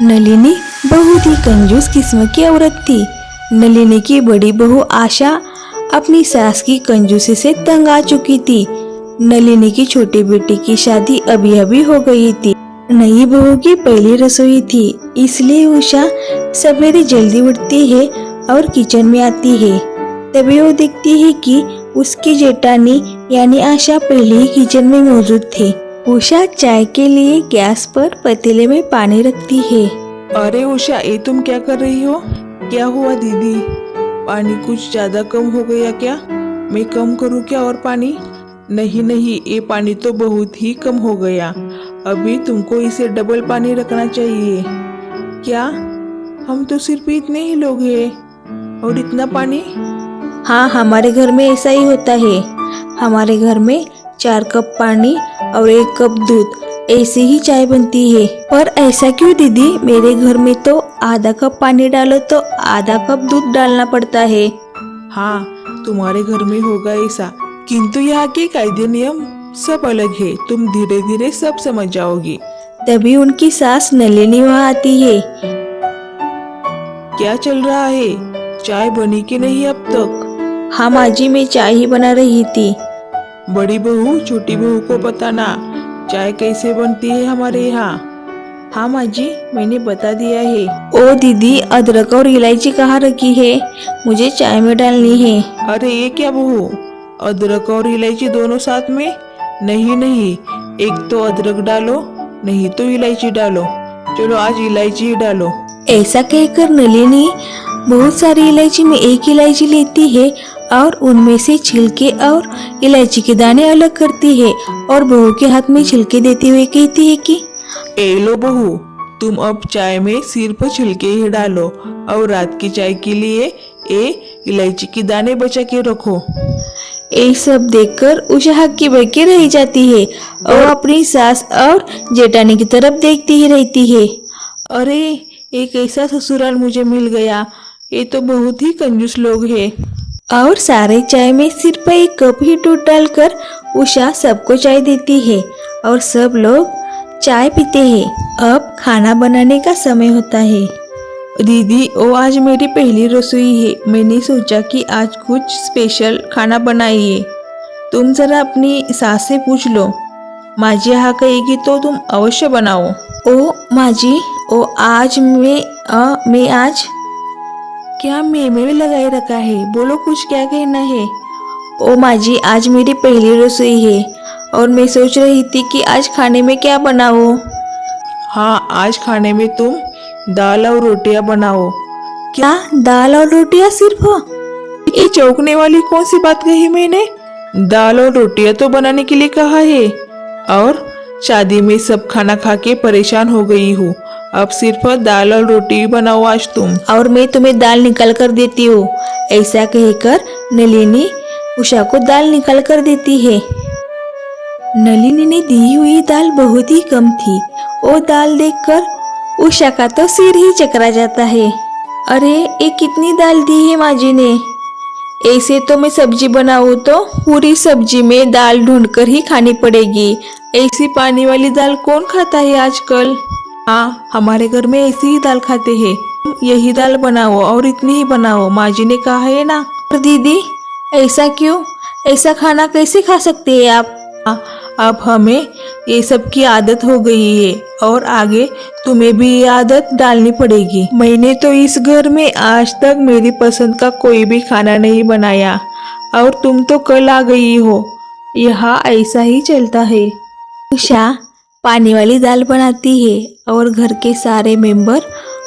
नलिनी बहुत ही कंजूस किस्म की औरत थी। नलिनी की बड़ी बहू आशा अपनी सास की कंजूसी से तंग आ चुकी थी। नलिनी की छोटी बेटी की शादी अभी अभी हो गई थी। नई बहू की पहली रसोई थी, इसलिए उषा सवेरे जल्दी उठती है और किचन में आती है। तभी वो देखती है कि उसकी जेठानी यानी आशा पहले ही किचन में मौजूद थे। उषा चाय के लिए गैस पर पतीले में पानी रखती है। अरे उषा, ये तुम क्या कर रही हो? क्या हुआ दीदी? पानी कुछ ज्यादा कम हो गया क्या? मैं कम करूँ क्या और पानी? नहीं नहीं, ये पानी तो बहुत ही कम हो गया। अभी तुमको इसे डबल पानी रखना चाहिए। क्या? हम तो सिर्फ इतने ही लोग हैं और इतना पानी? हाँ, हमारे घर में ऐसा ही होता है। हमारे घर में 4 कप पानी और 1 कप दूध ऐसी ही चाय बनती है। पर ऐसा क्यों दीदी? मेरे घर में तो आधा कप पानी डालो तो आधा कप दूध डालना पड़ता है। हाँ, तुम्हारे घर में होगा ऐसा, किंतु यहाँ के कायदे नियम सब अलग है। तुम धीरे धीरे सब समझ जाओगी। तभी उनकी सास नलिनी वहाँ आती है। क्या चल रहा है? चाय बनी कि नहीं अब तक? हाँ माँ जी, मैं चाय ही बना रही थी। बड़ी बहू छोटी बहू को बताना चाय कैसे बनती है हमारे यहाँ। हाँ माँ जी, मैंने बता दिया है। ओ दीदी, अदरक और इलायची कहाँ रखी है? मुझे चाय में डालनी है। अरे ये क्या बहू, अदरक और इलायची दोनों साथ में? नहीं नहीं, एक तो अदरक डालो, नहीं तो इलायची डालो। चलो आज इलायची ही डालो। ऐसा कहकर नलिनी बहुत सारी इलायची में एक इलायची लेती है और उनमें से छिलके और इलायची के दाने अलग करती है और बहू के हाथ में छिलके देते हुए कहती है कि ए लो बहू, तुम अब चाय में सिर्फ छिलके ही डालो और रात की चाय के लिए इलायची के दाने बचा के रखो। ये सब देखकर उषा हक्की बक्की रह जाती है और अपनी सास और जेठानी की तरफ देखती ही रहती है। अरे, एक ऐसा ससुराल मुझे मिल गया। ये तो बहुत ही कंजूस लोग हैं। और सारे चाय में सिर्फ 1 कप ही दूध डालकर उषा सबको चाय देती है और सब लोग चाय पीते हैं। अब खाना बनाने का समय होता है। दीदी, वो आज मेरी पहली रसोई है। मैंने सोचा कि आज कुछ स्पेशल खाना बनाइए। तुम जरा अपनी सास से पूछ लो, माँ जी यहाँ कहेगी तो तुम अवश्य बनाओ। ओ माँ जी, ओ आज मैं आज क्या मैं लगाए रखा है? बोलो, कुछ क्या कहना है? ओ माँ जी, आज मेरी पहली रसोई है और मैं सोच रही थी कि आज खाने में क्या बनाऊं। हाँ, आज खाने में तुम दाल और रोटियां बनाओ। क्या दाल और रोटियां सिर्फ? ये चौंकने वाली कौन सी बात कही मैंने? दाल और रोटियां तो बनाने के लिए कहा है। और शादी में सब खाना खा के परेशान हो गई हूँ। अब सिर्फ दाल और रोटी बनाओ आज तुम। और मैं तुम्हें दाल निकाल कर देती हूँ। ऐसा कहकर नलिनी उषा को दाल निकाल कर देती है। नलिनी ने दी हुई दाल बहुत ही कम थी। वो दाल देखकर उषा का तो सिर ही चकरा जाता है। अरे, ये कितनी दाल दी है माँ जी ने? ऐसे तो मैं सब्जी बनाऊँ तो पूरी सब्जी में दाल ढूंढकर ही खानी पड़ेगी। ऐसी पानी वाली दाल कौन खाता है आजकल? हाँ, हमारे घर में ऐसी ही दाल खाते हैं। यही दाल बनाओ और इतनी ही बनाओ, माँ जी ने कहा है ना। पर दीदी, ऐसा क्यों? ऐसा खाना कैसे खा सकते हैं आप? अब हमें ये सब की आदत हो गई है और आगे तुम्हें भी ये आदत डालनी पड़ेगी। मैंने तो इस घर में आज तक मेरी पसंद का कोई भी खाना नहीं बनाया और तुम तो कल आ गई हो। यहाँ ऐसा ही चलता है। उषा पानी वाली दाल बनाती है और घर के सारे मेंबर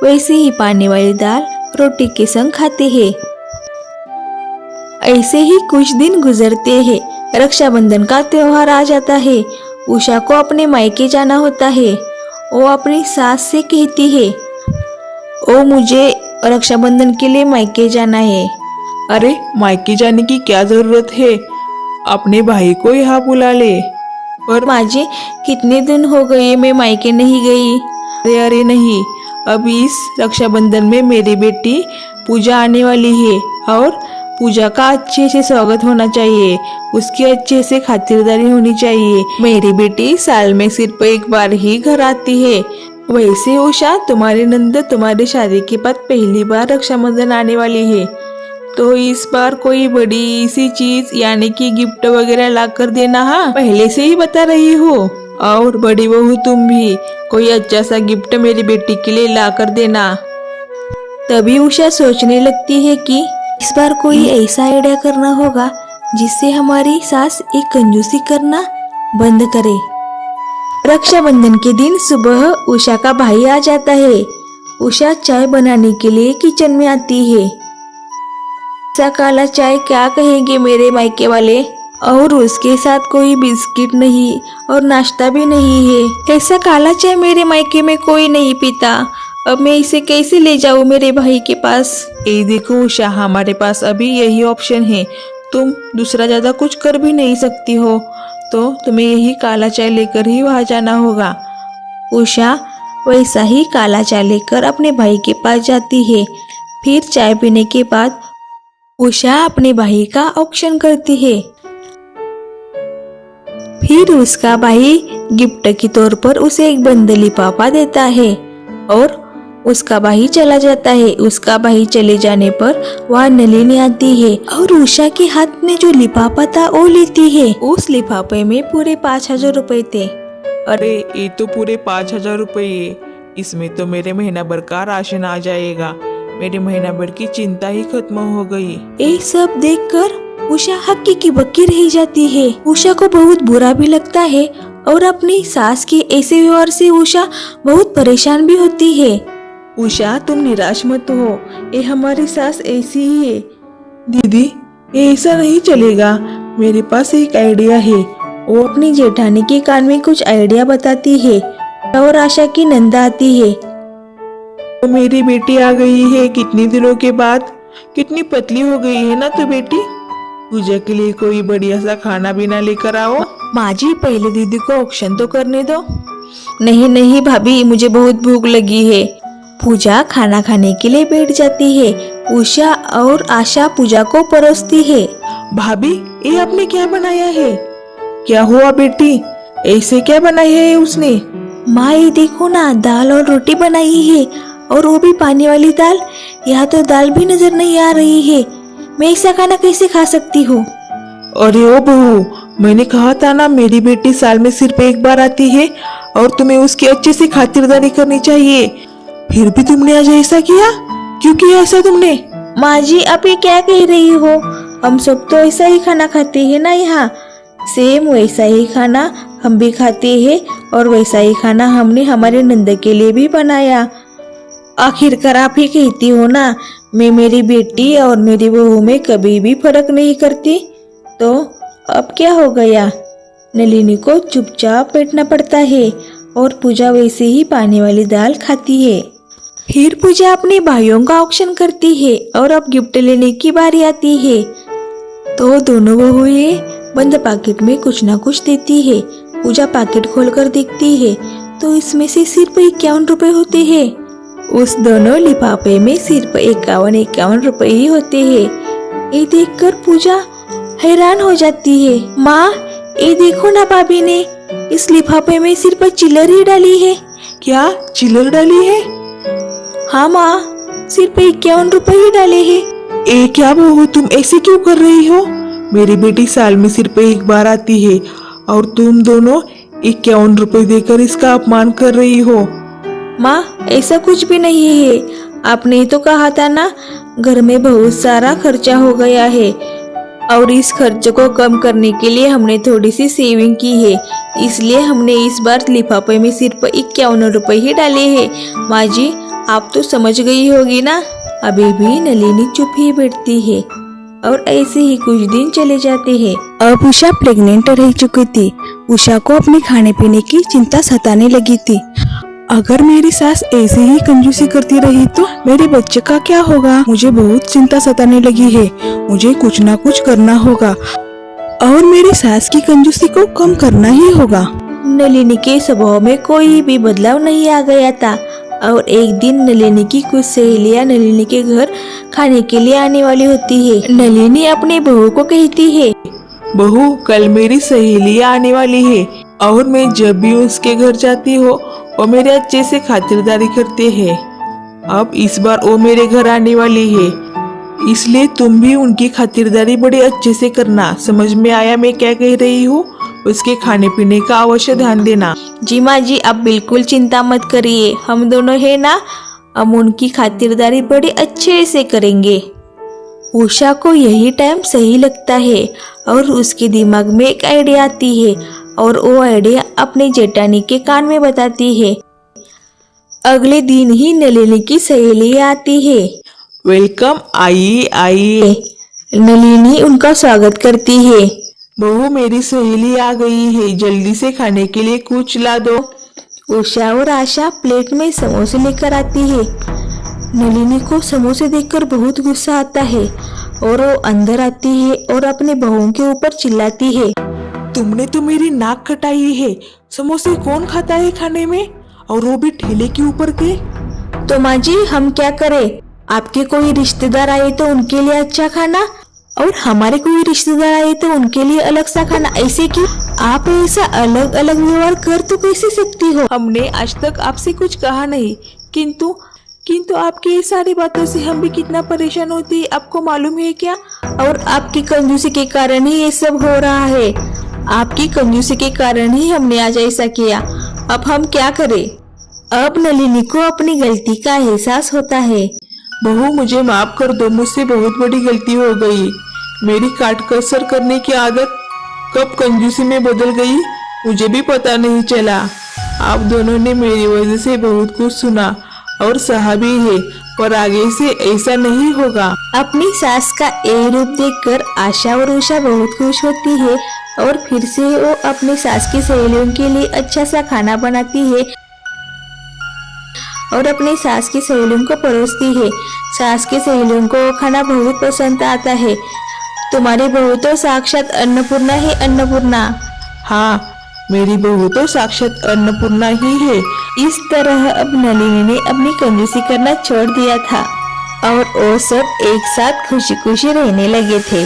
वैसे ही पानी वाली दाल रोटी के संग खाते हैं। ऐसे ही कुछ दिन गुजरते हैं। रक्षाबंधन का त्योहार आ जाता है। उषा को अपने मायके जाना होता है। वो अपनी सास से कहती है, ओ मुझे रक्षाबंधन के लिए मायके जाना है। अरे, मायके जाने की क्या जरूरत है? अपने भाई को यहाँ बुला ले। और माँ जी, कितने दिन हो गए मैं मायके नहीं गई। अरे नहीं, अब इस रक्षाबंधन में मेरी बेटी पूजा आने वाली है और पूजा का अच्छे से स्वागत होना चाहिए। उसकी अच्छे से खातिरदारी होनी चाहिए। मेरी बेटी साल में सिर्फ 1 बार ही घर आती है। वैसे उषा, तुम्हारी नंद तुम्हारी शादी के बाद पहली बार रक्षाबंधन आने वाली है, तो इस बार कोई बड़ी सी चीज यानी कि गिफ्ट वगैरह ला कर देना। हाँ, पहले से ही बता रही हो। और बड़ी बहू तुम भी कोई अच्छा सा गिफ्ट मेरी बेटी के लिए ला कर देना। तभी उषा सोचने लगती है कि इस बार कोई ऐसा आइडिया करना होगा जिससे हमारी सास एक कंजूसी करना बंद करे। रक्षाबंधन के दिन सुबह उषा का भाई आ जाता है। उषा चाय बनाने के लिए किचन में आती है। ऐसा काला चाय क्या कहेंगे मेरे मायके वाले, और उसके साथ कोई बिस्किट नहीं और नाश्ता भी नहीं है। ऐसा काला चाय मेरे मायके में कोई नहीं पीता। अब मैं इसे कैसे ले जाऊं मेरे भाई के पास। ये देखो उषा, हमारे पास अभी यही ऑप्शन है। तुम दूसरा ज्यादा कुछ कर भी नहीं सकती हो, तो तुम्हें यही काला चाय लेकर ही वहां जाना होगा। उषा वैसा ही काला चाय लेकर अपने भाई के पास जाती है। फिर चाय पीने के बाद उषा अपने भाई का औक्षण करती है। फिर उसका भाई गिफ्ट के तौर पर उसे एक बंद लिफाफा देता है और उसका भाई चला जाता है। उसका भाई चले जाने पर वह नलिनी आती है और उषा के हाथ में जो लिफाफा था वो लेती है। उस लिफाफे में पूरे 5,000 रुपए थे। अरे, ये तो पूरे 5,000 रुपये है। इसमें तो मेरे महीना भर का राशन आ जाएगा। मेरे महीना भर की चिंता ही खत्म हो गई। ये सब देखकर उषा हक्की की बक्की रह जाती है। उषा को बहुत बुरा भी लगता है और अपनी सास के ऐसे व्यवहार से उषा बहुत परेशान भी होती है। उषा, तुम निराश मत हो, ये हमारी सास ऐसी ही है। दीदी, ये ऐसा नहीं चलेगा। मेरे पास एक आइडिया है। वो अपनी जेठानी के कान में कुछ आइडिया बताती है और आशा की नंदा आती है। तो मेरी बेटी आ गई है कितने दिनों के बाद। कितनी पतली हो गई है ना तो बेटी। पूजा के लिए कोई बढ़िया सा खाना पीना लेकर आओ। माँ जी, पहले दीदी को ऑक्शन तो करने दो। नहीं नहीं भाभी, मुझे बहुत भूख लगी है। पूजा खाना खाने के लिए बैठ जाती है। उषा और आशा पूजा को परोसती है। भाभी, ये आपने क्या बनाया है? क्या हुआ बेटी, ऐसे क्या बनाया है उसने? माँ, ये देखो ना, दाल और रोटी बनाई है, और वो भी पानी वाली दाल। यहाँ तो दाल भी नजर नहीं आ रही है। मैं ऐसा खाना कैसे खा सकती हूँ? अरे ओ बहू, मैंने कहा था ना मेरी बेटी साल में सिर्फ एक बार आती है और तुम्हें उसकी अच्छे से खातिरदारी करनी चाहिए। फिर भी तुमने आज ऐसा किया। क्यों किया ऐसा तुमने? माँ जी, आप ये क्या कह रही हो? हम सब तो ऐसा ही खाना खाते हैं ना यहाँ। सेम वैसा ही खाना हम भी खाते हैं और वैसा ही खाना हमने हमारे नंद के लिए भी बनाया। आखिरकार आप ही कहती हो ना, मैं मेरी बेटी और मेरी बहू में कभी भी फर्क नहीं करती। तो अब क्या हो गया? नलिनी को चुपचाप बैठना पड़ता है और पूजा वैसे ही पानी वाली दाल खाती है। फिर पूजा अपने भाइयों का ऑक्शन करती है और अब गिफ्ट लेने की बारी आती है। तो दोनों बहुएं बंद पैकेट में कुछ ना कुछ देती है। पूजा पैकेट खोलकर देखती है तो इसमें से सिर्फ 51 रुपए होते हैं। उस दोनों लिफाफे में सिर्फ 51 रुपए ही होते हैं। ये देखकर पूजा हैरान हो जाती है। माँ, ये देखो ना, भाभी ने इस लिफाफे में सिर्फ चिल्लर ही डाली है। क्या चिल्लर डाली है? हाँ माँ, सिर्फ 51 रुपए ही डाले हैं। ए क्या बहू, तुम ऐसे क्यों कर रही हो? मेरी बेटी साल में सिर्फ एक बार आती है और तुम दोनों 51 रुपए देकर इसका अपमान कर रही हो। माँ, ऐसा कुछ भी नहीं है। आपने तो कहा था ना, घर में बहुत सारा खर्चा हो गया है और इस खर्च को कम करने के लिए हमने थोड़ी सी सेविंग की है, इसलिए हमने इस बार लिफाफे में सिर्फ 51 रुपए ही डाले हैं। माँ जी, आप तो समझ गई होगी ना। अभी भी नलिनी चुप ही बैठती है और ऐसे ही कुछ दिन चले जाते हैं। अब उषा प्रेग्नेंट रह चुकी थी। उषा को अपने खाने पीने की चिंता सताने लगी थी। अगर मेरी सास ऐसे ही कंजूसी करती रही तो मेरे बच्चे का क्या होगा? मुझे बहुत चिंता सताने लगी है। मुझे कुछ ना कुछ करना होगा और मेरी सास की कंजूसी को कम करना ही होगा। नलिनी के स्वभाव में कोई भी बदलाव नहीं आ गया था और एक दिन नलिनी की कुछ सहेलियां नलिनी के घर खाने के लिए आने वाली होती है। नलिनी अपनी बहू को कहती है, बहू, कल मेरी सहेलियां आने वाली है और मैं जब भी उसके घर जाती हूँ वो मेरे अच्छे से खातिरदारी करते हैं। अब इस बार वो मेरे घर आने वाली है, इसलिए तुम भी उनकी खातिरदारी बड़े अच्छे से करना। समझ में आया मैं क्या कह रही हूँ? उसके खाने पीने का अवश्य ध्यान देना। जी माँ जी, आप बिल्कुल चिंता मत करिए, हम दोनों है ना, हम उनकी खातिरदारी बड़े अच्छे से करेंगे। उषा को यही टाइम सही लगता है और उसके दिमाग में एक आइडिया आती है और वो आइडिया अपने जेठानी के कान में बताती है। अगले दिन ही नलिनी की सहेली आती है। वेलकम, आइए आइए। नलिनी उनका स्वागत करती है। बहू, मेरी सहेली आ गई है, जल्दी से खाने के लिए कुछ ला दो। उषा और आशा प्लेट में समोसे लेकर आती है। नलिनी को समोसे देखकर बहुत गुस्सा आता है और वो अंदर आती है और अपने बहू के ऊपर चिल्लाती है। तुमने तो मेरी नाक कटाई है। समोसे कौन खाता है खाने में, और वो भी ठेले के ऊपर के। तो माँ जी, हम क्या करें? आपके कोई रिश्तेदार आए तो उनके लिए अच्छा खाना और हमारे कोई रिश्तेदार आए तो उनके लिए अलग सा खाना, ऐसे क्यों? आप ऐसा अलग अलग व्यवहार कर तो कैसे सकती हो? हमने आज तक आपसे कुछ कहा नहीं, किंतु आपकी ये सारी बातों से हम भी कितना परेशान होते हैं, आपको मालूम है क्या? और आपकी कंजूसी के कारण ही ये सब हो रहा है। आपकी कंजूसी के कारण ही हमने आज ऐसा किया। अब हम क्या करें? अब नलिनी को अपनी गलती का एहसास होता है। बहू, मुझे माफ कर दो, मुझसे बहुत बड़ी गलती हो गई। मेरी काट कसर करने की आदत कब कंजूसी में बदल गई मुझे भी पता नहीं चला। आप दोनों ने मेरी वजह से बहुत कुछ सुना और सहा भी है, पर आगे से ऐसा नहीं होगा। अपनी सास का ये रूप देखकर आशा और उषा बहुत खुश होती है और फिर से वो अपनी सास की सहेलियों के लिए अच्छा सा खाना बनाती है और अपनी सास की सहेलियों को परोसती है। सास की सहेलियों को वो खाना बहुत पसंद आता है। तुम्हारी बहू तो साक्षात अन्नपूर्णा है, अन्नपूर्णा। हाँ, मेरी बहू तो साक्षात अन्नपूर्णा ही है। इस तरह अब नलिनी ने अपनी कंजूसी करना छोड़ दिया था और वो सब एक साथ खुशी खुशी रहने लगे थे।